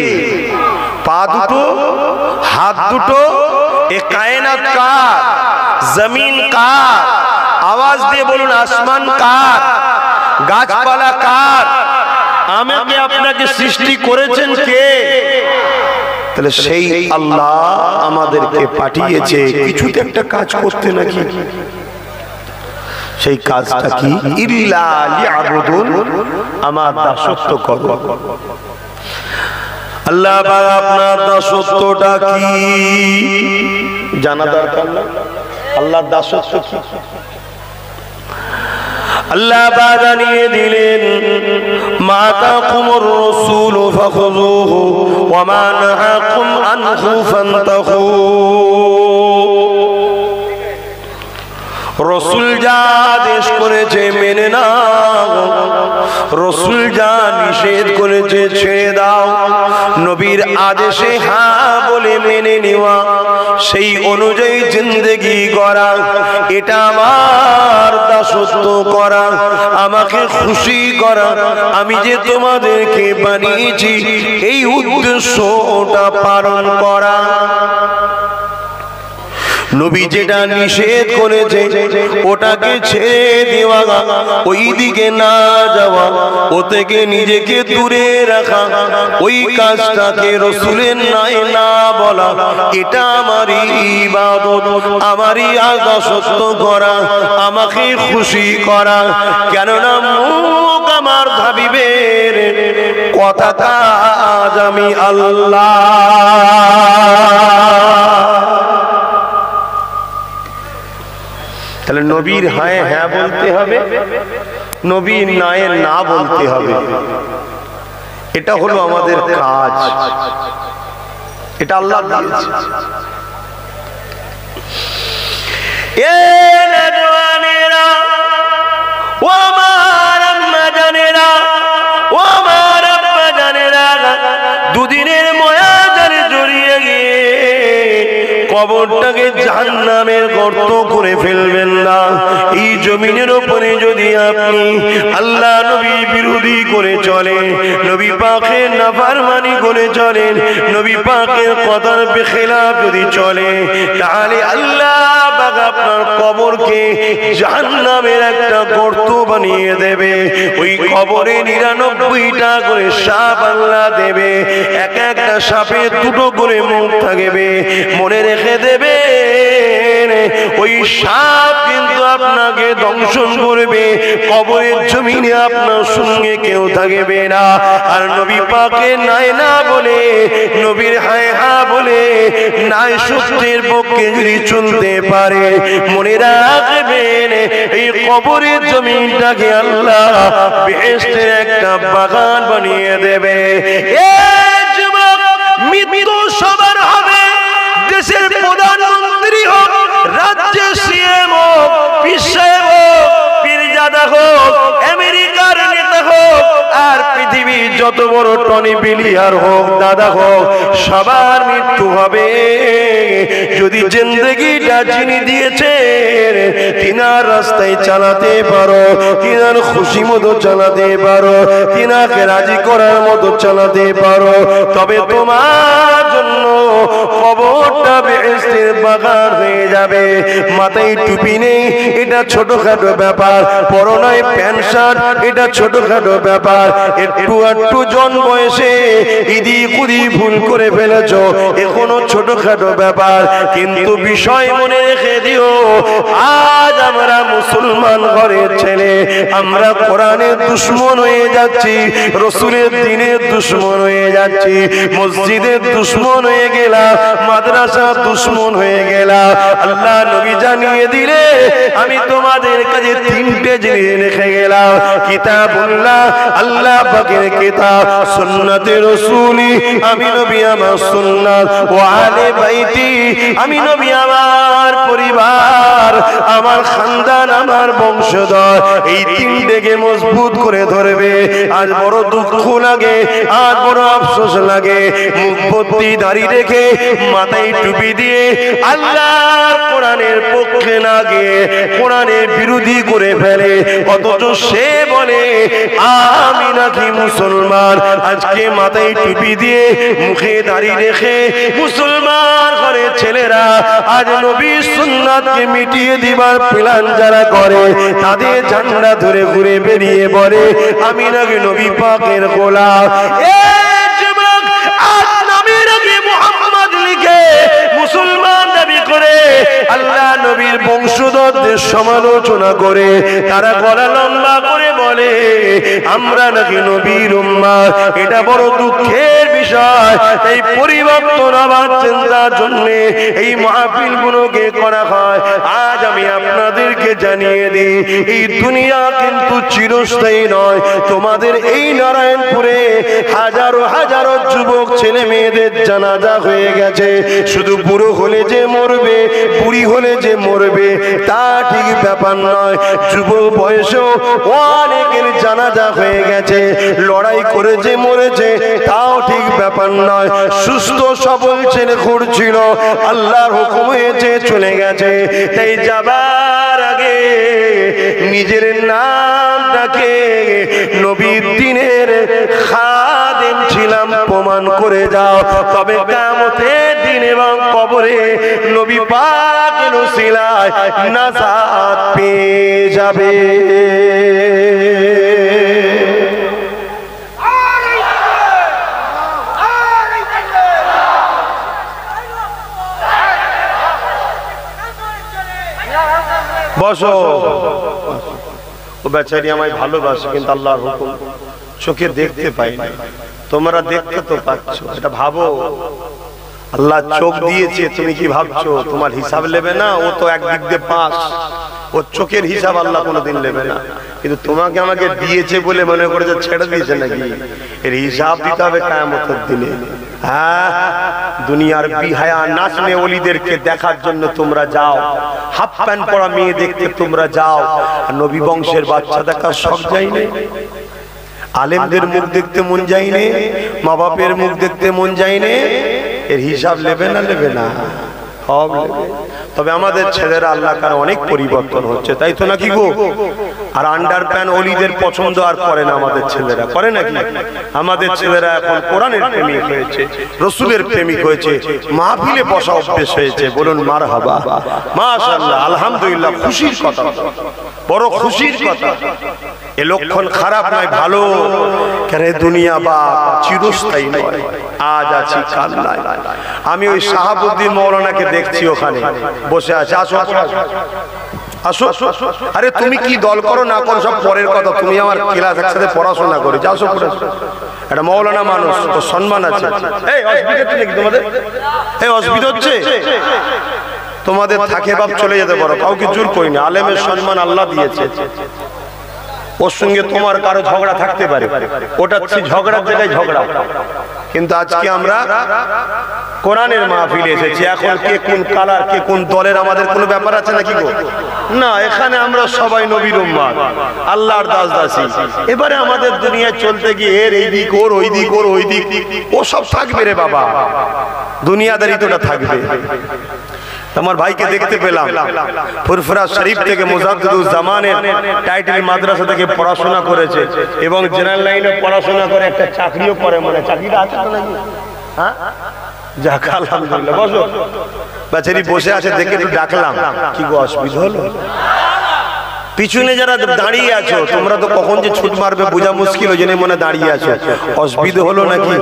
পা দুটো, হাত দুটো, এ কায়নাত কার? জমিন কার? আওয়াজ দিয়ে বলুন, আসমান কার? গাছপালা কার? আমাকে আপনাকে সৃষ্টি করেছেন কে? তাহলে সেই আল্লাহ আমাদেরকে পাঠিয়েছে কিছুতে একটা কাজ করতে, নাকি? সেই কাজটা কি? ইল্লা লিয়াবুদুন, আমার দাসত্ব করো। আল্লাহ পাক আপনার দাসত্বটা কি জানা দরকার না? আল্লাহর দাসত্ব কি আল্লাহ জানিয়ে দিলেন, মা তাকুমুর রাসূল ফাখুযুহু ওয়া মা নাহাকুম আনহু ফান্তাহু। রাসূল যা আদেশ করেছে মেনে নাও, রাসূল যা নিষেধ করেছে ছেড়ে দাও। নবীর আদেশে হ্যাঁ বলে মেনে নেওয়া, সেই অনুযায়ী জিন্দেগি করা, এটা আমার দাসত্ব করা, আমাকে খুশি করা। আমি যে তোমাদেরকে বানিয়েছি এই উদ্দেশ্যটা পালন করা। নবী যেটা নিষেধ করেছে ওটাকে ছেড়ে দেওয়া, ওই দিকে না যাওয়া, ও থেকে নিজেকে দূরে রাখা, ওই কাজটাকে রাসূলের নাই না বলা, এটা আমারই ইবাদত, আমারই আদর্শ করা, আমাকে খুশি করা। কেননা মুখ আমার ভাবিবের কথা কাজ আমি আল্লাহ। তাহলে নবীর হ্যাঁ হ্যাঁ বলতে হবে, নবীর নায়ে না বলতে হবে। এটা হলো আমাদের কাজ, এটা আল্লাহ দিয়েছে। এ নওজওয়ানেরা, ও আমার আম্মা জানেরা, ও আমার আব্বা জানেরা, দুদিনের ময়াজারে জড়িয়ে গিয়ে কবরটাকে জাহান্নামের গর্ত করে ফেলবেন না। এই জমিনের উপরে যদি আপনি আল্লাহ নবী বিরোধী করে চলেন, নবী পাকের নাফরমানি করে চলেন, নবী পাকের কদর বেখিলাফ যদি চলে, তাহলে আল্লাহ পাক আপনার কবরকে জাহান্নামের একটা গর্ত বানিয়ে দেবে। ওই কবরে 99টা করে সাপ আল্লাহ দেবে, এক একটা সাপে দুটো করে মুখ থাকবে। মনে রেখে দেবে ওই সাপ কিন্তু আপনাকে দংশন করবে, কবরের জমিনে আপনার সঙ্গে কেউ থাকবে না। আর নবী পাকের নাই না বলে, নবীর হায় হা বলে নাই সত্যের পক্ষে যদি চলতে পারে, মনে রাখবেন এই কবরের জমিনটাকে আল্লাহ বেহেশতের একটা বাগান বানিয়ে দেবে। এই যুবক, মৃত্যু সবার হবে, দেশের প্রধানমন্ত্রী হোক, রাজ্যের সিএম হোক, পীর সাহেব হোক, পীরজাদা হোক, আমেরিকার নেতা হোক, আর পৃথিবীর যত বড় টনি বিলিয়ার হোক, দাদা হোক, সবার মৃত্যু হবে। যদি জিন্দেগিটা যিনি দিয়েছেন তিনার রাস্তায় চালাতে পারো, তিনার খুশি মতো চালাতে পারো, তিনাকে রাজি করার মতো চালাতে পারো, তবে তোমার জন্য কবরটা বেহেশতের বাগান হয়ে যাবে। মাথায় টুপি নেই, এটা ছোটখাটো ব্যাপার। পরনায় প্যান্ট শার্ট, এটা ছোটখাটো ব্যাপার। একটু একটু জন বয়সে ইদি কুদি ভুল করে ফেলেছ, এখনো ছোটখাটো ব্যাপার। কিন্তু বিষয় মনে রেখে দিও, আজ আমরা মুসলমান ঘরের ছেলে, আমরা কোরআনের দুশমন হয়ে যাচ্ছি, রসুলের দ্বীনের দুশমন হয়ে যাচ্ছি, মসজিদের দুশমন হয়ে গেলাম, মাদ্রাসার দুশমন হয়ে গেলাম। আল্লাহ নবী জানিয়ে দিলে আমি তোমাদের কাছে তিনটে জিনিস রেখে গেলাম, কিতাবুল্লাহ আল্লাহ পাকের কিতাব, সুন্নতে রাসূলি আমি নবী আমার সুন্নাত, ওয়া আলে বাইতি আমি নবী আমার পরিবার, আমার খানদান, আমার বংশধর। এই তিনটেকে মজবুত করে ধরবে। আজ বড় দুঃখ লাগে, আজ বড় আফসোস লাগে, মুখ ভর্তি দাড়ি রেখে মাথায় টুপি দিয়ে আল্লাহর কোরআনের পক্ষে না গিয়ে কোরআনের বিরোধী করে ফেলে, অথচ সে বলে আমি নাকি মুসলমান। আজকে মাথায় টুপি দিয়ে মুখে দাড়ি রেখে মুসলমান ঘরে ছেলেরা আজ নবীর সুন্নাতকে মিটিয়ে দিবার প্ল্যান যারা করে, তাদের ঝান্ডা ধরে ঘুরে বেরিয়ে বলে আমি নাকি নবী পাকের গোলাম। এই যুবক, আজ নবীর আগে মুহাম্মদ লিখে মুসলমান দাবি করে আল্লাহ নবীর বংশধরদের সমালোচনা করে, তারা গলা লম্বা করে বলে আমরা নাকি নবীর উম্মাহ। এটা বড় দুঃখের বিষয়। এই পরিবর্তন আবার চিন্তার জন্য এই মাহফিল গুলোকে করা হয়। আজ আমি আপনাদেরকে জানিয়ে দিই, এই দুনিয়া কিন্তু চিরস্থায়ী নয়। তোমাদের এই নারায়ণপুরে হাজারো হাজারো যুবক ছেলে মেয়েদের জানাজা হয়ে গেছে। শুধু বুড়ো হলে যে মরবে, বুড়ি হলে যে মরবে তা ঠিক ব্যাপার নয়। যুবক বয়সেও অনেকের জানাজা হয়ে গেছে। লড়াই করে যে মরেছে তাও ঠিক ব্যাপার নয়। সুস্থ সবল ছেলে ঘুরছিল, আল্লাহর হুকুম হয়েছে চলে গেছে। তাই যাবার আগে নিজের নামটাকে নবীর দ্বীনের খাদেম ছিলাম প্রমাণ করে যাও, তবে কিয়ামতের দিন এবং কবরে নবী পাকের উসিলায় নাজাত পেয়ে যাবে। বসো। ও বেচারি আমায় ভালোবাসে, কিন্তু আল্লাহর হুকুম চোখে দেখতে পাই না, তোমরা দেখতে তো পাচ্ছ। এটা ভাবো, আল্লাহ চোখ দিয়েছে, তুমি কি ভাবছো তোমার হিসাব নেবে না? ও তো একদিক দিয়ে পাস, ওর চোখের হিসাব আল্লাহ কোনোদিন নেবে না। কিন্তু তোমাকে আমাকে দিয়েছে বলে মনে করে যে ছেড়ে দিয়েছে নাকি? এর হিসাব দিতে হবে কিয়ামতের দিনে। হ্যাঁ, দুনিয়ার বিহায়া নাচনে ওলিদেরকে দেখার জন্য তোমরা যাও, হাফ প্যান্ট পরা মেয়ে দেখতে তোমরা যাও, আর নবী বংশের বাচ্চা দেখার শখ যায়নি? আলেমদের মুখ দেখতে মন যায়নি? মা বাপের মুখ দেখতে মন যায়নি? এর হিসাব নেবে না? নেবে না, সব নেবে। তবে আমাদের ছেলেরা আল্লাহ কার অনেক পরিবর্তন হচ্ছে, তাই তো নাকি গো? আর আন্ডার প্যান ওলিদের পছন্দ আর করে না আমাদের ছেলেরা, করে নাকি? আমাদের ছেলেরা এখন কোরআনের প্রেমিক হয়েছে, রসুলের প্রেমিক হয়েছে, মাহফিলে বসা অভ্যেস হয়েছে। বলুন মারহাবা, মাশাআল্লাহ, আলহামদুলিল্লাহ। খুশির কথা, বড় খুশির কথা। এ লক্ষণ খারাপ নয়, ভালো। কেন দুনিয়া বা চিরস্থায়ী নয়, আজ আছি কাল নাই। আমি ওই শাহাবুদ্দিন মৌলানাকে দেখছি ওখানে বসে আছে। আসো আসো। আরে তুমি কি দল করো না করো সব পরের কথা, তুমি আমার ক্লাস একসাথে পড়াশোনা করি, যাও সব পড়ে। এটা মৌলানা মানুষ, তো সম্মান আছে। এই অসুবিধা হচ্ছে নাকি তোমাদের? এই অসুবিধা হচ্ছে তোমাদের? থাকে বাপ চলে যেতে পারো, কাউকে জোর করি না। আলেমের সম্মান আল্লাহ দিয়েছে, ওর সঙ্গে তোমার কারো ঝগড়া থাকতে পারে, ওটা ঝগড়ার জায়গায় ঝগড়া। কিন্তু আজকে আমরা কোরআনের মাহফিলে এসেছি, এখন কে কোন কালার, কে কোন দলের আমাদের কোনো ব্যাপার আছে নাকি গো? না, এখানে আমরা সবাই নবীর উম্মত, আল্লাহর দাস দাসী। এবারে আমাদের দুনিয়ায় চলতে গিয়ে এর এই দিক, ওর ওই দিক, ওর ওই দিক, ও সব থাকবে রে বাবা, দুনিয়াদারি তোটা থাকবে। তোমার ভাইকে দেখতে পেলাম ফুরফুরা শরীফ থেকে মুজাদ্দিদুজ জামানের টাইটেল মাদ্রাসা থেকে পড়াশোনা করেছে এবং জেনারেল লাইনে পড়াশোনা করে একটা চাকরিও করে। মনে চাকরিটা আছে তো নাকি? হ্যাঁ, যাক আলহামদুলিল্লাহ। বসো। বেচারি বসে আছে দেখে একটু ডাকলাম। কি গো, অসুবিধা হলো? পিছনে যারা দাঁড়িয়ে আছো তোমরা তো কখন যে ছুট মারবে বোঝা মুশকিল, ওই জন্য মনে দাঁড়িয়ে আছো। অসুবিধা হলো নাকি?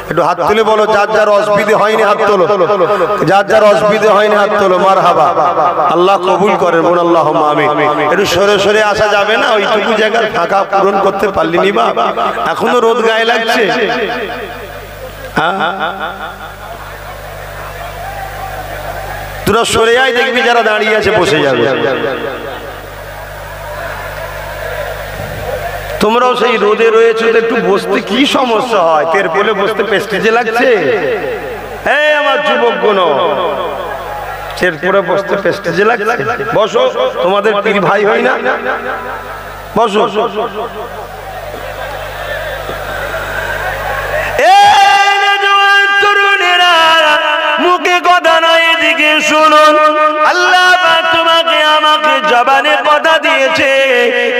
একটু হাত তুলে বলো, যার যার অসুবিধা হয়নি হাত তোলো, যার যার অসুবিধা হয়নি হাত তোলো। মারহাবা, আল্লাহ কবুল করেন, বলুন আল্লাহুম্মা আমিন। একটু সরে সরে আসা যাবে না? ওইটুকু জায়গার ফাঁকা পূরণ করতে পারলিনি বা এখনো রোদ গায়ে লাগছে? তোরা সরে আয়, দেখবি যারা দাঁড়িয়ে আছে বসে যাবে। তোমরাও সেই রোদে রয়েছে, একটু বসতে কি সমস্যা হয়? তের বলে বসতে পেস্টেজে লাগছে? হ্যাঁ আমার যুবক গুণ, তের পরে বসতে পেস্টেজে লাগছে? বসো, তোমাদের পীর ভাই হয় না? বসো। মুখে কথা নয়, এদিকে শুনুন। আল্লাহ তোমাকে আমাকে জবানে কথা দিয়েছে,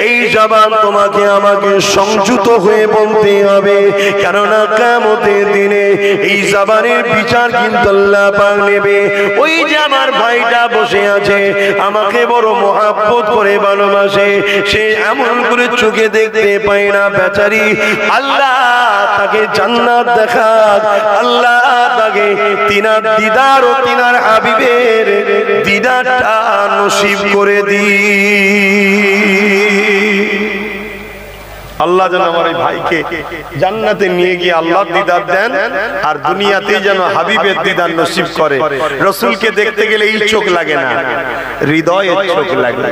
এই জবান তোমাকে আমাকে সংযত হয়ে বলতে হবে, কেননা কিয়ামতের দিনে এই জবানের বিচার কিন্তু আল্লাহ পাক নেবে। ওই যে আমার ভাইটা বসে আছে, আমাকে বড় মহব্বত করে ভালোবাসে, সে এমন করে চোখে দেখতে পায় না বেচারি। আল্লাহ তাকে জান্নাত দেখাক, আল্লাহ তাকে তিনার দিদার ও তিনার হাবিবের দিদারটা নসিব করে দি। আল্লাহ যেন আমার এই ভাইকে জান্নাতে নিয়ে গিয়ে আল্লাহ দিদার দেন, আর দুনিয়াতে যেন হাবিবের দিদার নসিব করে। রসুলকে দেখতে গেলে এই চোখ লাগে না, হৃদয়ের চোখ লাগে।